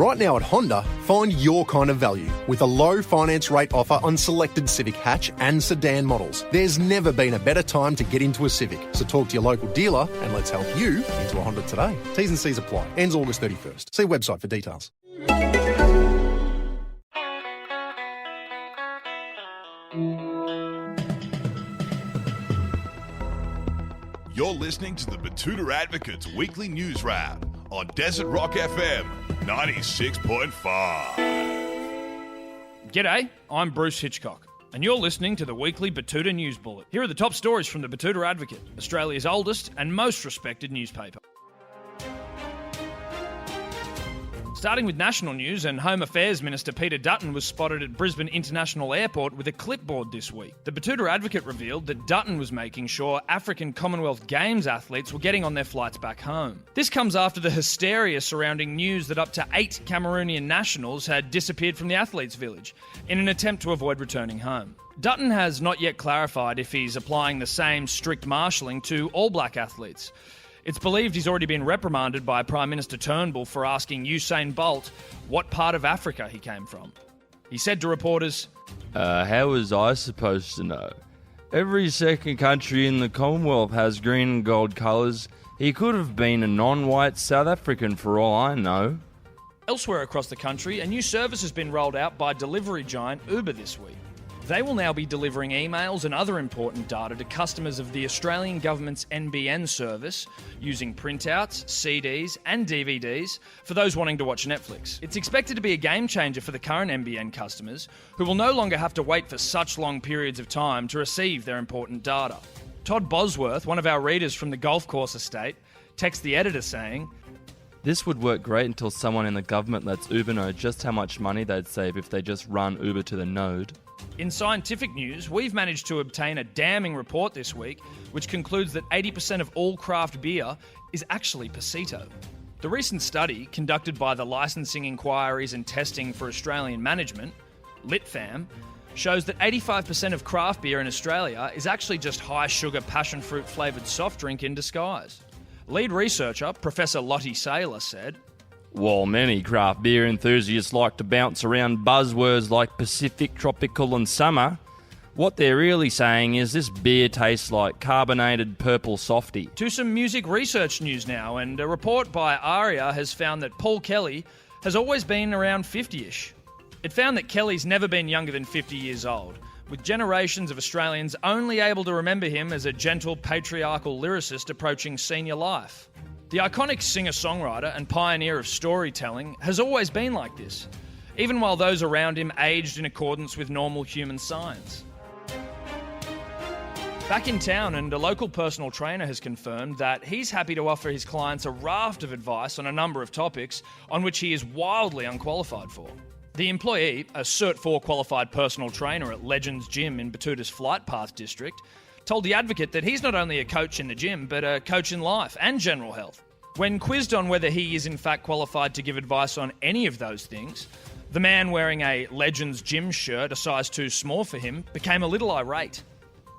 Right now at Honda, find your kind of value with a low finance rate offer on selected Civic hatch and sedan models. There's never been a better time to get into a Civic, so talk to your local dealer and let's help you into a Honda today. T's and C's apply. Ends August 31st. See website for details. You're listening to the Betoota Advocate's weekly news wrap on Desert Rock FM 96.5. G'day, I'm Bruce Hitchcock, and you're listening to the weekly Betoota News Bulletin. Here are the top stories from the Betoota Advocate, Australia's oldest and most respected newspaper. Starting with national news, and Home Affairs Minister Peter Dutton was spotted at Brisbane International Airport with a clipboard this week. The Betoota Advocate revealed that Dutton was making sure African Commonwealth Games athletes were getting on their flights back home. This comes after the hysteria surrounding news that up to 8 Cameroonian nationals had disappeared from the athletes' village in an attempt to avoid returning home. Dutton has not yet clarified if he's applying the same strict marshalling to all black athletes. It's believed he's already been reprimanded by Prime Minister Turnbull for asking Usain Bolt what part of Africa he came from. He said to reporters, how was I supposed to know? Every second country in the Commonwealth has green and gold colours. He could have been a non-white South African for all I know. Elsewhere across the country, a new service has been rolled out by delivery giant Uber this week. They will now be delivering emails and other important data to customers of the Australian government's NBN service using printouts, CDs and DVDs for those wanting to watch Netflix. It's expected to be a game changer for the current NBN customers who will no longer have to wait for such long periods of time to receive their important data. Todd Bosworth, one of our readers from the golf course estate, texts the editor saying, "This would work great until someone in the government lets Uber know just how much money they'd save if they just run Uber to the node." In scientific news, we've managed to obtain a damning report this week which concludes that 80% of all craft beer is actually Pasito. The recent study, conducted by the Licensing Inquiries and Testing for Australian Management, LitFam, shows that 85% of craft beer in Australia is actually just high-sugar passion fruit flavoured soft drink in disguise. Lead researcher, Professor Lottie Saylor, said, While many craft beer enthusiasts like to bounce around buzzwords like Pacific, tropical and summer, what they're really saying is this beer tastes like carbonated purple softy. To some music research news now, and a report by ARIA has found that Paul Kelly has always been around 50-ish. It found that Kelly's never been younger than 50 years old, with generations of Australians only able to remember him as a gentle, patriarchal lyricist approaching senior life. The iconic singer-songwriter and pioneer of storytelling has always been like this, even while those around him aged in accordance with normal human signs. Back in town, and a local personal trainer has confirmed that he's happy to offer his clients a raft of advice on a number of topics on which he is wildly unqualified for. The employee, a Cert 4 qualified personal trainer at Legends Gym in Betoota's Flight Path district, told the Advocate that he's not only a coach in the gym, but a coach in life and general health. When quizzed on whether he is in fact qualified to give advice on any of those things, the man wearing a Legends Gym shirt, a size too small for him, became a little irate.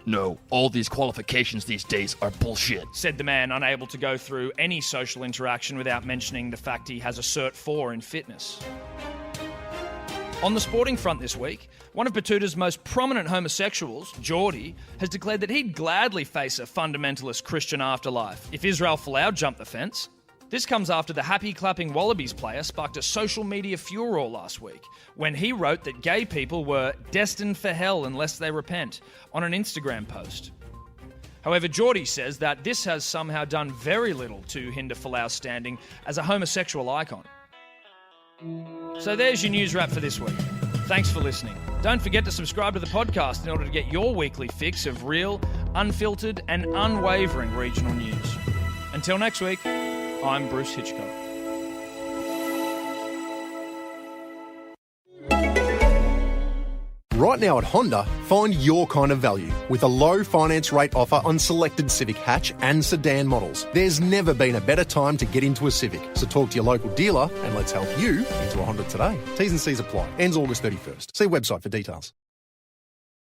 "No, all these qualifications these days are bullshit," said the man, unable to go through any social interaction without mentioning the fact he has a Cert 4 in fitness. On the sporting front this week, one of Betoota's most prominent homosexuals, Geordie, has declared that he'd gladly face a fundamentalist Christian afterlife if Israel Folau jumped the fence. This comes after the happy-clapping Wallabies player sparked a social media furore last week when he wrote that gay people were destined for hell unless they repent on an Instagram post. However, Geordie says that this has somehow done very little to hinder Folau's standing as a homosexual icon. So there's your news wrap for this week. Thanks for listening. Don't forget to subscribe to the podcast in order to get your weekly fix of real, unfiltered and unwavering regional news. Until next week, I'm Bruce Hitchcock. Right now at Honda, find your kind of value with a low finance rate offer on selected Civic hatch and sedan models. There's never been a better time to get into a Civic, so talk to your local dealer and let's help you into a Honda today. T's and C's apply. Ends August 31st. See website for details.